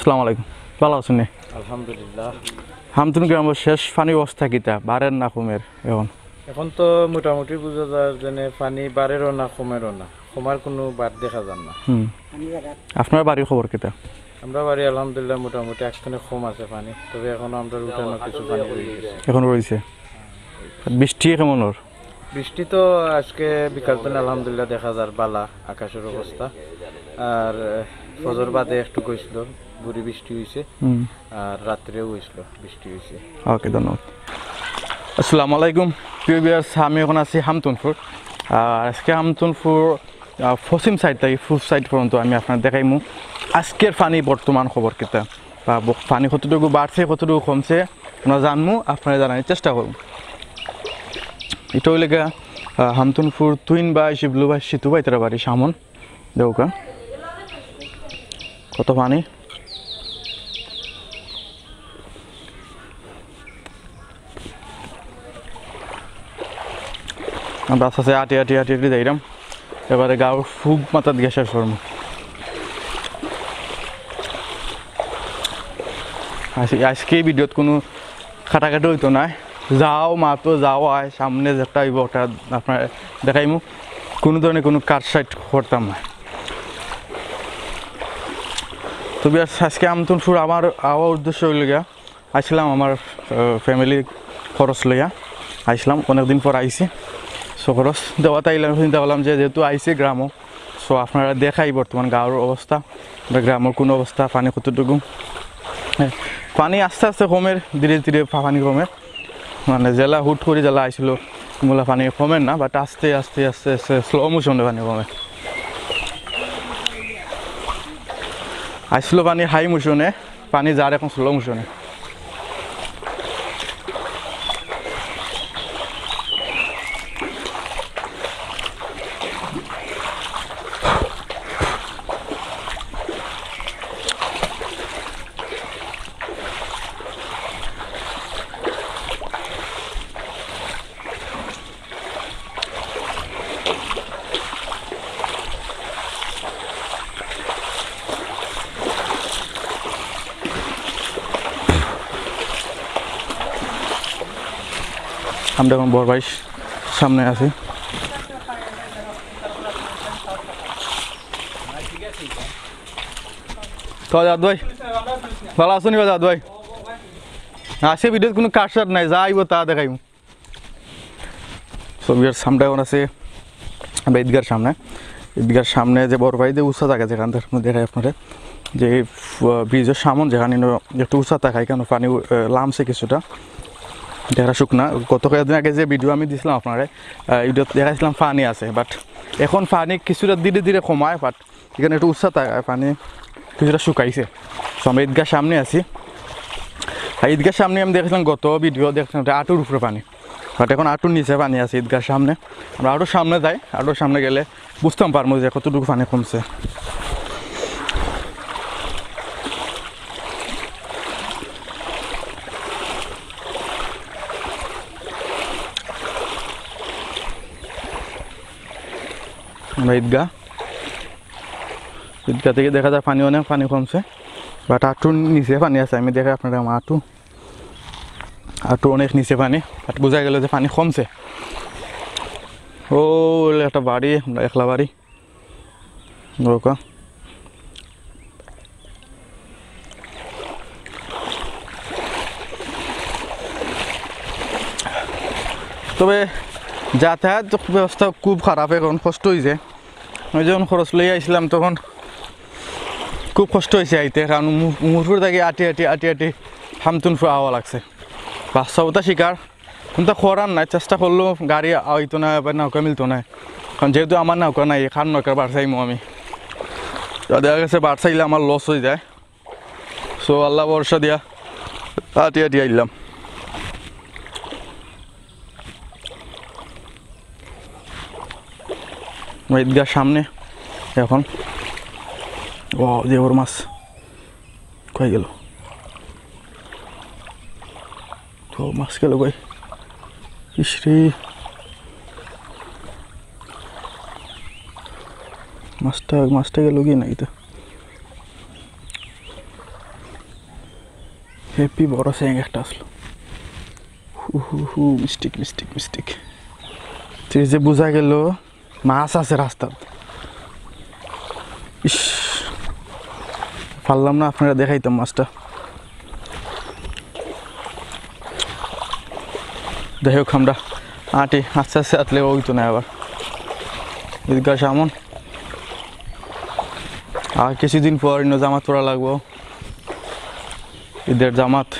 আসসালামু আলাইকুম ভালো আছেন নি আলহামদুলিল্লাহ হামতুন গ্রামের শেষ পানি অবস্থা কিতা বারের না কমের এখন তো মোটামুটি বোঝা যায় যে পানি বাড়েরও না কমেরও না কমার কোনো বাদ দেখা যান না আপনার বাড়ির খবর কিতা আমরা বাড়ি আলহামদুলিল্লাহ মোটামুটি একখানে কম আছে পানি তবে এখনো আমরা উঠানো কিছু পানি রয়ে গেছে এখন রয়েছে বৃষ্টি কেমন ওর বৃষ্টি তো আজকে বিকাল তো আলহামদুলিল্লাহ দেখা যায় বালা আকাশের অবস্থা আর ফজর বাদে একটু গইছিল বুড়ি বৃষ্টি হয়েছে আর রাত্রেও হয়েছিল বৃষ্টি হয়েছে ওকে ধন্যবাদ আসসালামু আলাইকুম প্রিয় ভিউয়ার্স আমি এখন আছি হামতনপুর আর আজকে হামতনপুর পশ্চিম সাইড থেকে পূব সাইড পর্যন্ত আমি আপনার দেখাইমু আজকের পানি বর্তমান খবর কিতা বা পানি কতটুকু বাড়ছে কতটুকু কমছে আমরা জানমু আপনারা জানার চেষ্টা করব এটা হইলে হামতনপুর তুইন বা শিবলু বা সিতু বা ইতারা বাড়ি সামন দেউকা কত পানি আমরা আস্তে আস্তে আটি যাইলাম এবারে গাঁর ফুগ মাথাত গ্যাসের শর্ম আজকে এই ভিডিওত কোনো খাটাখাটি হইতো না যাও মাতো যাও আয় সামনে যেটা হইব ওটা আপনার দেখাইমু কোনো ধরনের কোনো কাট সাইড করতাম না তবে আজকে হামতনপুর আমার উদ্দেশ্য হইল গিয়া আসলাম আমার ফ্যামিলি খরচ লইয়া আসলাম অনেকদিন পর আইছি সো খরচ দেওয়া তাইলাম চিন্তা করলাম যে যেহেতু আইসি গ্রামও সো আপনারা দেখাই বর্তমান গাঁৱৰ অবস্থা বা গ্রামের কোন অবস্থা পানি কতটুকু পানি আস্তে আস্তে কমে ধীরে ধীরে পানি কমে মানে জেলা হুট করে জেলা আইছিল মূলা পানি কমে না বাট আস্তে আস্তে আস্তে আস্তে স্লো মোশনে পানি কমে আইছিল পানি হাই মোশনে পানি যার এখন স্লো মোশনে আমরা এখন বড় ভাই সামনে আছি দাদ ভাই ভালো আছো নি দাদ ভাই আসে ভিডিওর কোনো কাটসাট নাই যা আইব তা দেখাইব ছবির সামনে এখন আছে আমরা ঈদগার সামনে যে বড় ভাই যে উৎসাহ থাকে যেখান থেকে দেখাই আপনারা যে ব্রিজের সামন যেখানে একটু উৎসাহ থাকায় কেন পানি লামছে কিছুটা দেখা শুকনা গত কয়েকদিন আগে যে ভিডিও আমি দিয়েছিলাম আপনারা ভিডিও দেখাইছিলাম পানি আছে বাট এখন পানি কিছুটা ধীরে ধীরে কমায় বাট এখানে একটু উৎসাহ থাকায় পানি কিছুটা শুকাইছে সো আমরা ঈদগার সামনে আছি আর ঈদগার সামনে আমি দেখেছিলাম গত ভিডিও দেখছিলাম আটুর উপরে পানি বাট এখন আটুর নিচে পানি আছে ঈদগার সামনে আমরা আরও সামনে যাই আরও সামনে গেলে বুঝতাম পারবো যে কতটুকু পানি কমছে আমরা ঈদগাহ থেকে দেখা যায় পানি অনেক পানি কমছে বাট আটুর নিচে পানি আছে আমি দেখাই আপনারা আমার আটু অনেক নিচে পানি বাট বোঝা গেল যে পানি কমছে ও একটা বাড়ি আমরা একলা বাড়ি নৌকা তবে যাতায়াত ব্যবস্থা খুব খারাপ এখন কষ্ট হয়েছে আমি যখন খরচ লই আইছিলাম তখন খুব কষ্ট হয়েছে আইতে কারণ মুরপুর থেকে আটি হামতনপুর আওয়া লাগছে বাচ্চাওটা শিকার কিন্তু করার নাই চেষ্টা করলেও গাড়ি আইতো না বা নৌকা মিলতো না কারণ যেহেতু আমার নৌকা নাই খান নৌকার বার চাইমো আমি দেখা গেছে বার চাইলে আমার লস হয়ে যায় সো আল্লাহ ভরসা দিয়া আটি আইলাম ঈদগার সামনে এখন ও যে ওর মাছ কই গেল তো মাছ গেল কই ইসরে মাছটা গেল কি নাই তো হেপি বড় স্যাং একটা আসলো। হু মিস্টেক মিস্টেক মিস্টেক। ঠিক যে বোঝা গেল মাছ আছে রাস্তার। ইস, পারলাম না আপনারা দেখাইতাম মাছটা। যাই হোক আমরা আটি আস্তে আস্তে আটলে ওইতো না আবার ঈদগাহ সামন। আর কিছুদিন পর জামাত পড়া লাগবো, ঈদের জামাত।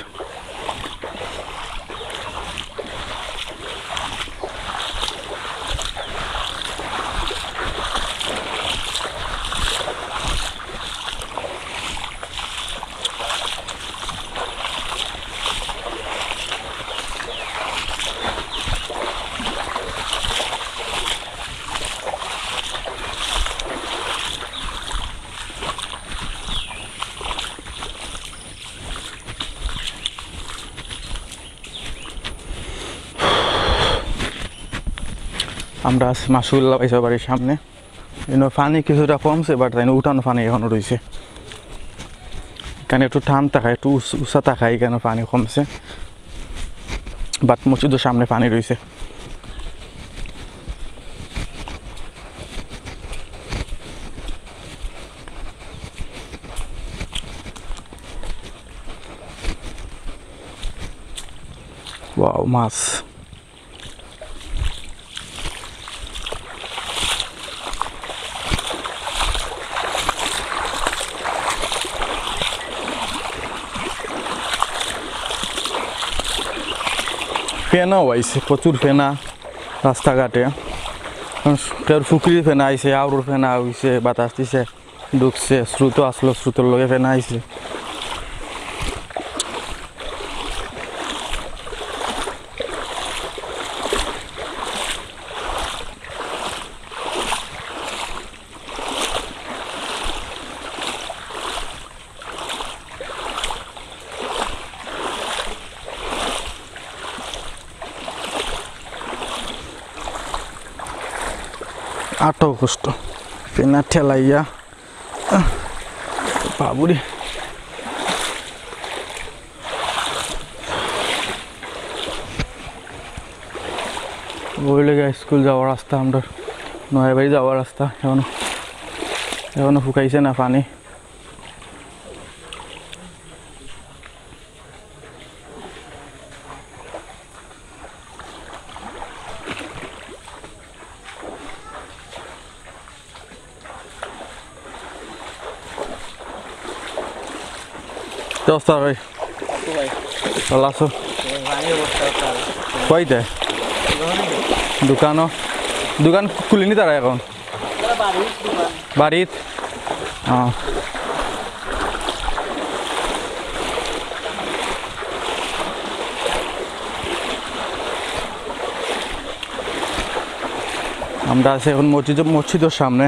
আমরা মাসুল্লাহ পাইছি বাড়ির সামনে। পানি কিছুটা কমছে, বাট তাই উঠানো পানি এখনো রয়েছে। এখানে একটু টান থাকায়, একটু উঁচা থাকায় এখানে পানি কমছে, বাট মসজিদের সামনে পানি রয়েছে। ওয়াও মাছ। ফেনাও আইছে, প্রচুর ফেনা রাস্তাঘাটে। কেউ পুকুরির ফেনা আইছে, আউর ফেনা হইছে, বাতাস দিছে ঢুকছে, স্রোত আসলো, স্রোতের লগে ফেনা আইছে। আটো কষ্ট ফেনা ঠেলাইয়া বাবুরে। ওই লেগে স্কুল যাওয়ার রাস্তা, আমরা নয়াবাড়ি যাওয়ার রাস্তা এখনো শুকাইছে না পানি। অবস্থা ভাই ভালো আছো? কইতে দোকান খুলিনি তারা এখন বাড়িত? আমরা আছি এখন মসজিদের সামনে।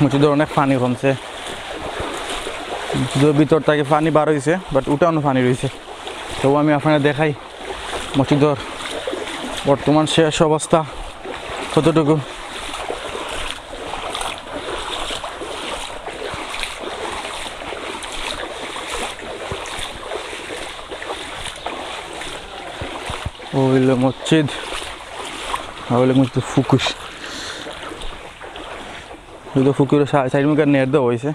মসজিদের অনেক পানি কমছে, মসজিদের ভিতর থেকে পানি বার হয়েছে, বাট উঠানো পানি রয়েছে। তবু আমি আপনারা দেখাই মসজিদের বর্তমান শেষ অবস্থা কতটুকু। ওইল মসজিদ, ওইলে মসজিদ ফুকুস, ফুকুরের সাইড মুখে নেট দেওয়া হয়েছে।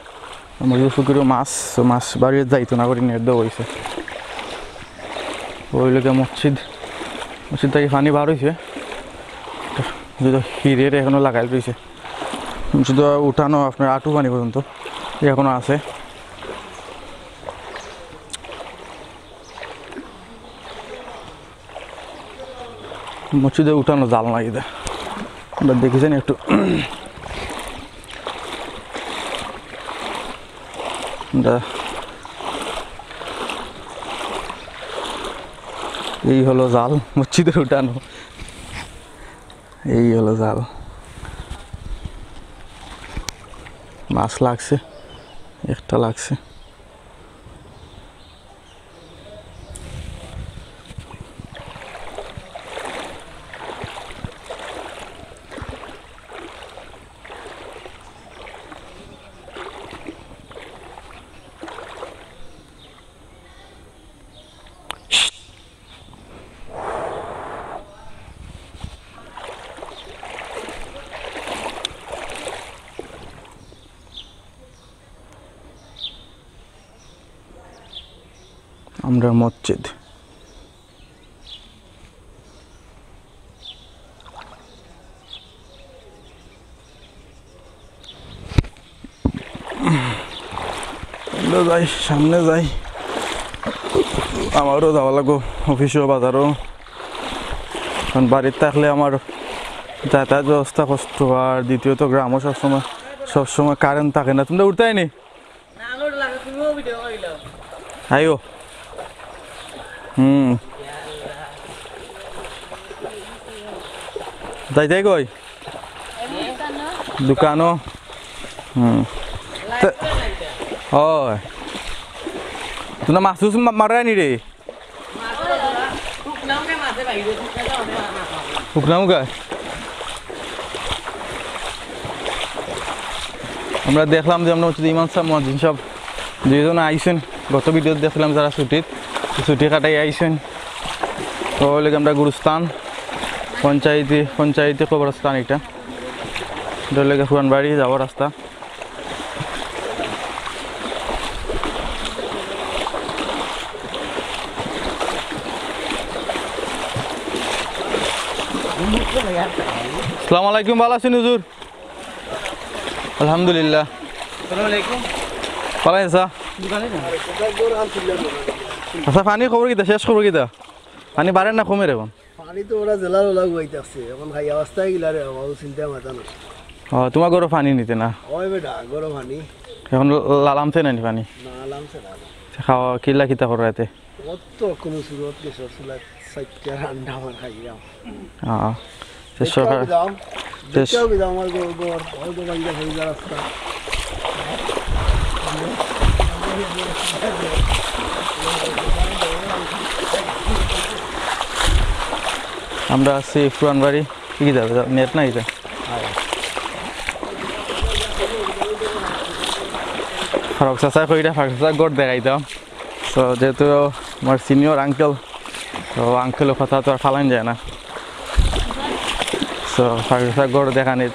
মসজিদ ফুকুরের মাছ বাড়িয়ে যাইতো না করে নেট দেওয়া হয়েছে। ওই লোকে মসজিদ থেকে পানি বার হয়েছে, হিরের এখনো লাগাই রয়েছে। মসজিদ উঠানো আপনার আঁটু পানি পর্যন্ত এখনো আছে। মসজিদে উঠানো জাল নাই দা, দেখেছেন একটু। এই হলো জাল মসজিদের উঠানো, এই হলো জাল। মাছ লাগছে, একটা লাগছে। আমরা মসজিদ। আমরা যাই, সামনে যাই। আমারও যাওয়া লাগবো অফিসও বাজারও, কারণ বাড়িতে থাকলে আমার যাতায়াত ব্যবস্থা কষ্ট, আর দ্বিতীয়ত গ্রামও সবসময় কারেন্ট থাকে না। তোমরা উঠতে নি আইও। যাই কই দোকানও। হয় তোমরা মাছ মারাই নি রে? শুকনাও গাছ আমরা দেখলাম যে আমরা হচ্ছে ইমাম সাহেব মহাজিন সব দুইজন আইসেন, গত ভিডিও দেখলাম যারা ছুটি কাটাই আইসেন। তো হলে আমরা গুরুস্থান পঞ্চায়েতে কবরস্থান, এটা লেগে ফুরানবাড়ি যাওয়ার রাস্তা। আসসালামু আলাইকুম, ভালো আছেন হুজুর? আলহামদুলিল্লাহ। ভালো আছা? আচ্ছা, পানি খবর কিতা, শেষ খবর কিতা? পানি বাড়েন না কমের এখন? পানি তো ওরা জেলার ওলা গুয়াইতেছে এখন, খাই অবস্থায় গিলা রে বাবু, চিন্তা মাথা না। তোমার গরো পানি নিতে না? ওই বেটা গরম পানি এখন লালামছে না পানি? না লামছে না। খাওয়া কিলা কিতা কর রাতে? অত কোনো সুরত গেছে চুলা সাইটটা রান্না আমার খাই যাও। সরকার দেখতেও বিদাও আমার গর গর ওই তো বাইরে হয়ে যা রাস্তা। আমরা আছি ফুরানবাড়ি। কি যাবে নেট না? এটা ফারুক চাচা কইটা ফারুক চাচা গড় দেখাইতাম। তো যেহেতু আমার সিনিয়র আঙ্কেল, তো আঙ্কেলের কথা তো আর ফালান যায় না। তো ফারুক চাচা গড় দেখানি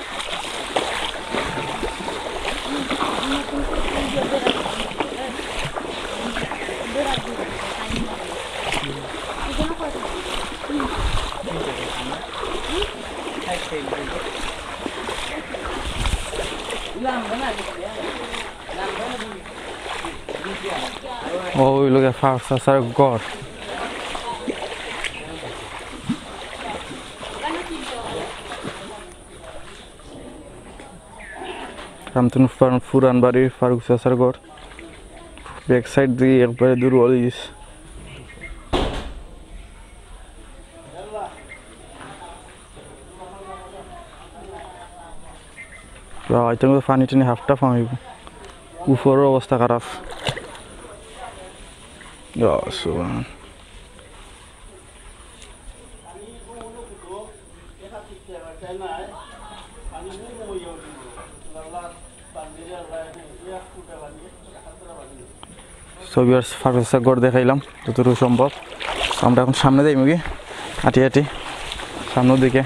ওই লোকে ফারুক চাচার গড়। ফুরানবাড়ির ফারুক চাচার গড়, ব্যাক সাইড দিয়ে একবারে দূর অলিস। পানি টানি হাফটা ফামিব, উপরের অবস্থা খারাপ। ছবি আর ফারুক গড় দেখাইলাম যতটুকু সম্ভব। আমরা এখন সামনে যাই মুগি হাঁটি হাঁটি সামনের দিকে।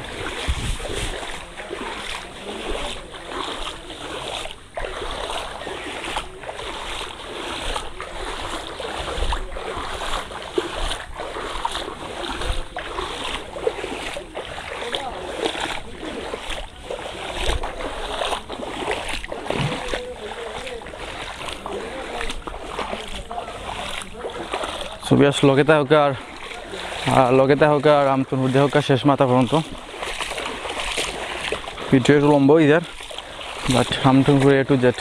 ছবি আস লগেতে হোক আর আমতনপুর হোক আর শেষ মাথা পর্যন্ত। ভিডিও একটু লম্বা হয়ে যার, বাট আমতনপুর এ টু জেড।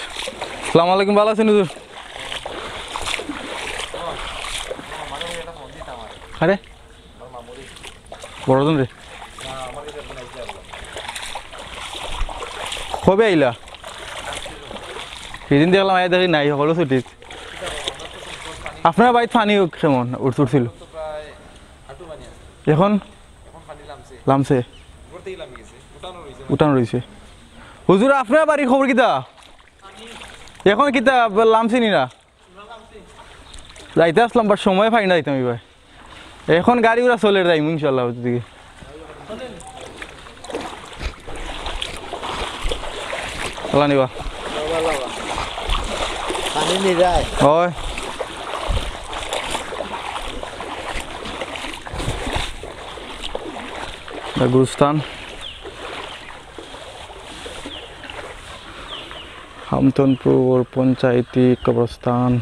আসসালামু আলাইকুম, ভালো আছেন হুজুর? আরে বড়জন রে, কবে আইলা? সেদিন দেখলাম আয় দেখি নাই, সকলো ছুটি। আপনার বাড়িতে পানি কেমন উঠছিল এখন? লামছে, উঠানো রয়েছে। হুজুর আপনার বাড়ির খবর কিতা এখন? কিতা লামছে নি না? যাইতে আসলাম, বাট সময় পাই না যাইতাম এবার। এখন গাড়ি ঘোড়া চলে যাই ইনশাল্লাহ দিকে। নিবা পানি নিয়ে যায় হয় গুরুস্থান হামতনপুর পঞ্চায়েতি কবরস্থান।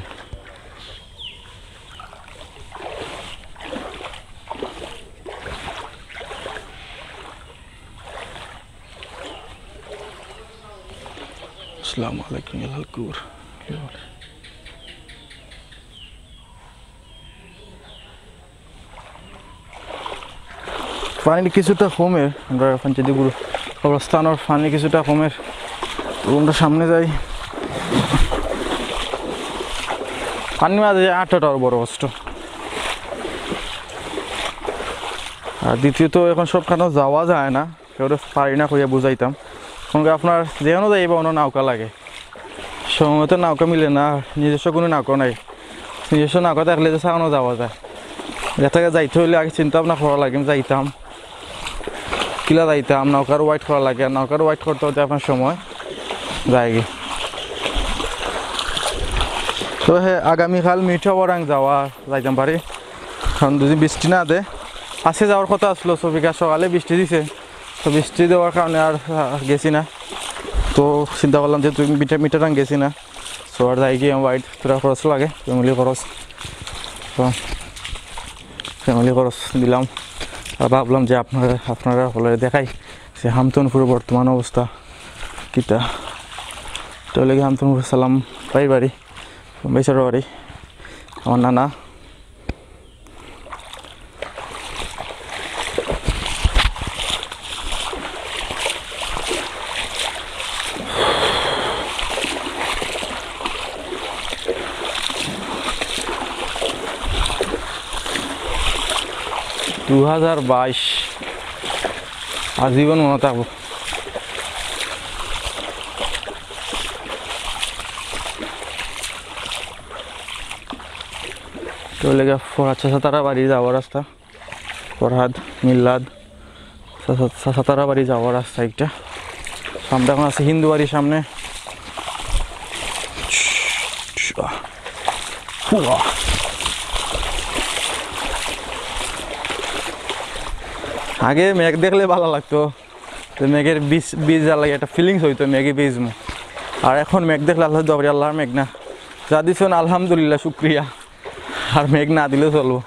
আসসালামু আলাইকুম আলকুর। পানি কিছুটা কমের, আমরা পঞ্চায়েতি কবরস্থানের পানি কিছুটা কমের। রুমটা সামনে যাই, পানি মাঝে 8টার বড় কষ্ট। আর দ্বিতীয়ত এখন সবখানে যাওয়া যায় না, কেউ পারি না কইয়া বুঝাইতাম। কারণ আপনার যেখানে যাইবা অন্য নৌকা লাগে, সময় তো নৌকা মিলে না, নিজস্ব কোনো নৌকা নাই। নিজস্ব নৌকা থাকলে যে সামনে যাওয়া যায়, যেটাকে যাইতে হইলে আগে চিন্তা ভাবনা করা লাগে। যাইতাম কিলা যাইতাম, নৌকার ওয়াইট করা লাগে, আর নৌকার ওয়াইট করতে হতে আপনার সময় যায় গে। তো হ্যাঁ, আগামীকাল মিঠা বরাং যাওয়া যাইতাম পারি, কারণ যদি বৃষ্টি না দে। আজকে যাওয়ার কথা আসলো, সবিকা সকালে বৃষ্টি দিছে, তো বৃষ্টি দেওয়ার কারণে আর গেছি না। তো চিন্তা করলাম যে তুমি মিটারাং গেছি না, সো আর যাই গিয়ে ওয়াইট তোরা খরচ লাগে, ফ্যামিলি খরচ। তো ফ্যামিলি খরচ দিলাম, আর ভাবলাম যে আপনারা হলে দেখাই যে হামতনপুরের বর্তমান অবস্থা কীটা। তাহলে কি হামতনপুর সালাম ভাই বাড়ি, বেচার বাড়ি, আমার নানা। দু 2022 আজীবন মনে থাকবো। তো লেগে ফরহাদ চাচাতারা বাড়ি যাওয়ার রাস্তা, ফরহাদ মিল্লাদ চাচাতারা বাড়ি যাওয়ার রাস্তা একটা। সামনে এখন আছে হিন্দু বাড়ির সামনে। আগে মেঘ দেখলে ভালো লাগতো, মেঘের বীজ লাগে, একটা ফিলিংস হইতো মেঘে বীজমু। আর এখন মেঘ দেখলে আল্লাহ দবরি, আল্লাহর মেঘ না যা দিচ্ছেন আলহামদুলিল্লাহ, শুক্রিয়া। আর মেঘ না দিলেও চলবো,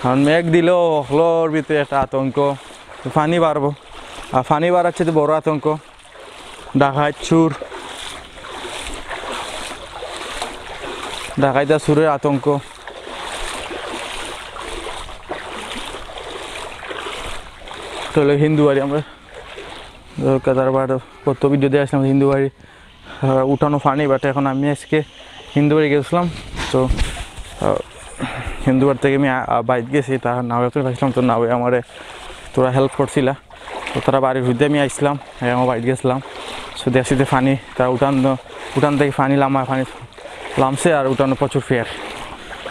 কারণ মেঘ দিলেও হলোর ভিতরে একটা আতঙ্ক, পানি বাড়বো। আর পানি বাড়াচ্ছে তো বড় আতঙ্ক, ডাকাত চুর, ডাকাইতা চুরের আতঙ্ক। তাহলে হিন্দু বাড়ি, আমরা তারপর কত ভিডিও দিয়ে আসলাম হিন্দু বাড়ি উঠানো পানি, বাট এখন আমি আজকে হিন্দু বাড়ি গেছিলাম। তো হিন্দু বাড়ি থেকে আমি বাইক গেছি, তার নাওয়ে করে আসলাম। তো নাওয়ে আমার তোরা হেল্প করছিলা, তো তারা বাড়ির ভিতরে আমি আসলাম, আমার বাইক গেছিলাম। সো দেখছি পানি, তারা উঠান থেকে পানি লামছে, আর উঠানো প্রচুর ফেয়ার।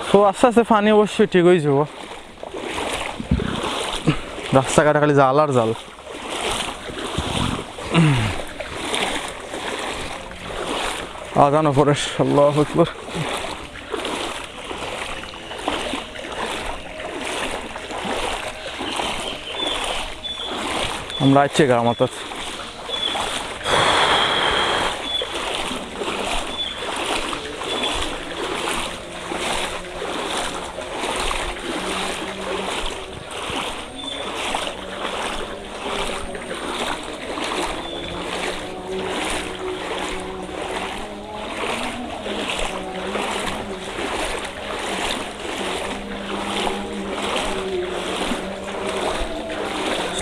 তো আস্তে আস্তে পানি অবশ্যই ঠিক হয়ে যাব। রাস্তাঘাটে খালি জাল আর জাল। আজান পরে আল্লাহু আকবার। আমরা আছি গামাত।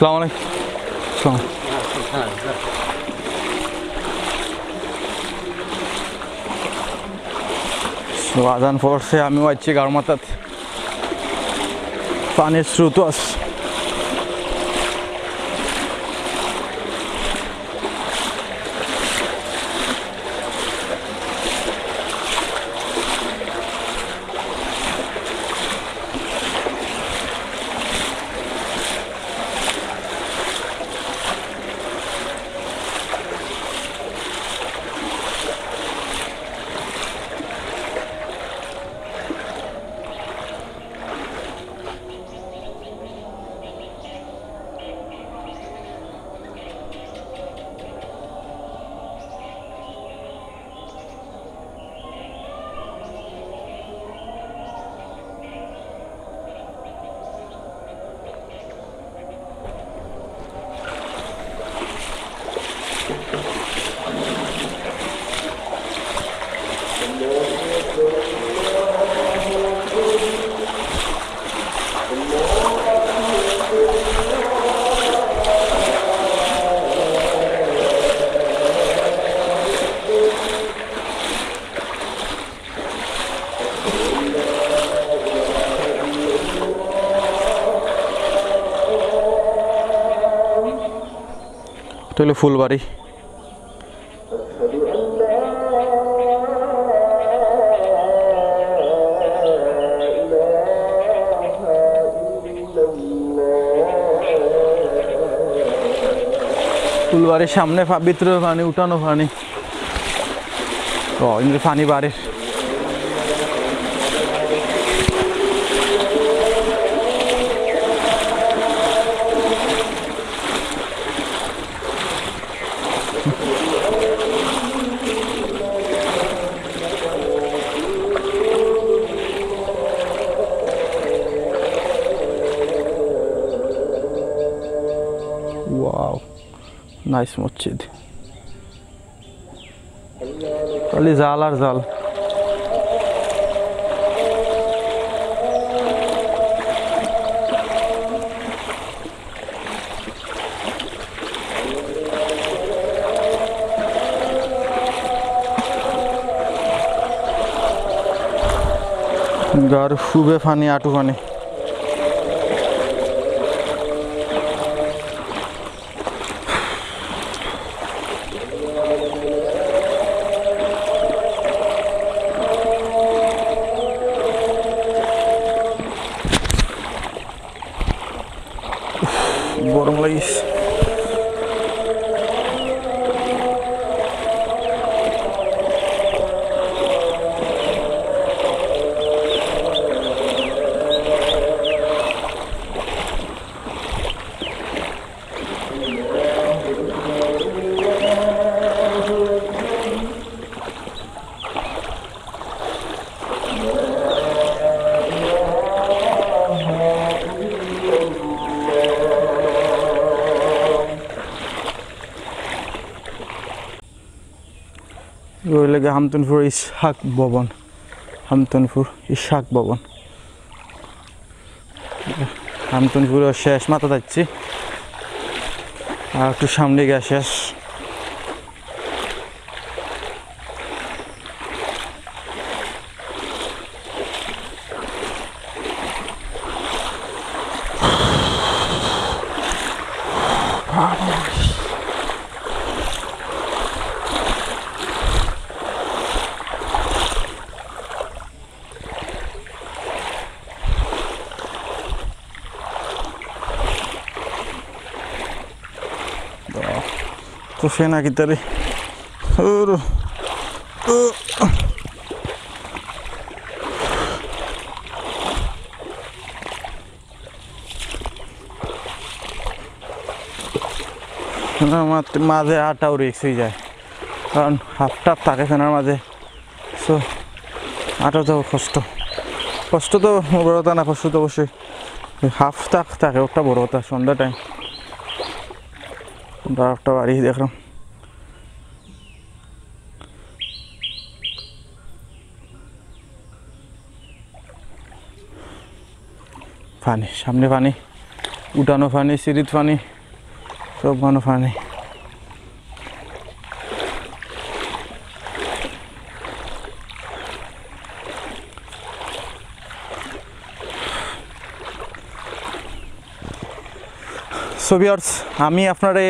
আসসালামু আলাইকুম। আজান পড়ছে, আমিও আছি গাড় মাথাত, পানির স্রোত আছে। হলো ফুলবাড়ি। ফুলবাড়ির সামনে ভিতরে পানি, উঠানো পানি, ও পানি বাড়ির। ওয়াও, নাইস মসজিদ, খালি জাল আর জাল। গার খুবে পানি, আটু পানি। গরম লাগিস। লাগে হামতনপুর ইসহাক ভবন, হামতনপুর ইসহাক ভবন। হামতনপুরের শেষ মাথা যাচ্ছি, আর একটু সামনে গিয়ে শেষ। তো ফেনা কিতারে মাঝে আটাও রিক্স হয়ে যায়, কারণ হাফ টাফ থাকে ফেনার মাঝে। সো আটা তো কষ্ট তো বড় কথা না, কষ্ট তো অবশ্যই হাফ টাক থাকে, ওটা বড় কথা। সন্ধ্যা টাইম একটা বাড়ি দেখলাম, পানি সামনে, পানি উঠানো পানি, সিঁড়িত পানি, সব মানুষ পানি। সো ভিউয়ার্স, আমি আপনারা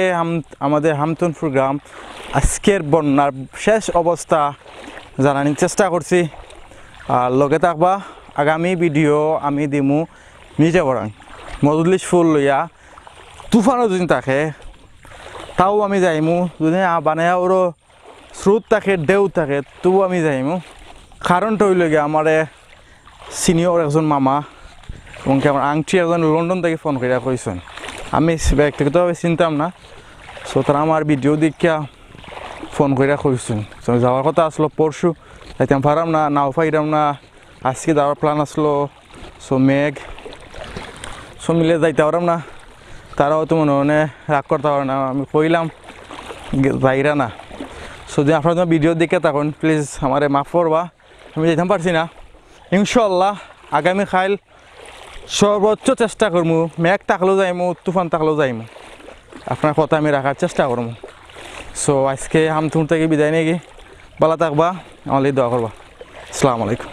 আমাদের হামতনপুর গ্রাম আজকের বন্যার শেষ অবস্থা জানানোর চেষ্টা করছি। আর লগে থাকবা, আগামী ভিডিও আমি দিমু নিজে বরাং মজলিস ফুল লইয়া। তুফানও যদি থাকে তাও আমি যাইমু, যদি বানায় ওরও স্রোত থাকে, ঢেউ থাকে, তবু আমি যাইমু। কারণটা হইল গিয়ে আমার সিনিয়র একজন মামা এবং কি আমার আংটি একজন লন্ডন থেকে ফোন করে কইছেন, আমি ব্যক্তিগতভাবে চিনতাম না। সো তারা আমার ভিডিও দেখিয়া ফোন করে কইছেন যাওয়ার কথা আসলো পরশু, যাইতাম পারাম না, নাও পাইরাম না, আজকে যাওয়ার প্ল্যান আসলো। সো মেঘ, সো মিলে যাইতে পারাম না। তারা হয়তো মনে মনে রাগ করতে পারে না, আমি কইলাম যাইরা না। সো যদি আপনার তোমার ভিডিও দেখে তখন প্লিজ আমারে মাফ করবা, আমি যেতাম পারছি না। ইনশাল্লাহ আগামী খাইল সর্বোচ্চ চেষ্টা করবো, মেঘ থাকলেও যাইমু, তুফান থাকলেও যাইমু, আপনার কথা আমি রাখার চেষ্টা করবো। সো আজকে হামতনপুর থেকে বিদায় নিয়ে গিয়ে ভালো থাকবা, আমার দোয়া করবা। আসসালামু আলাইকুম।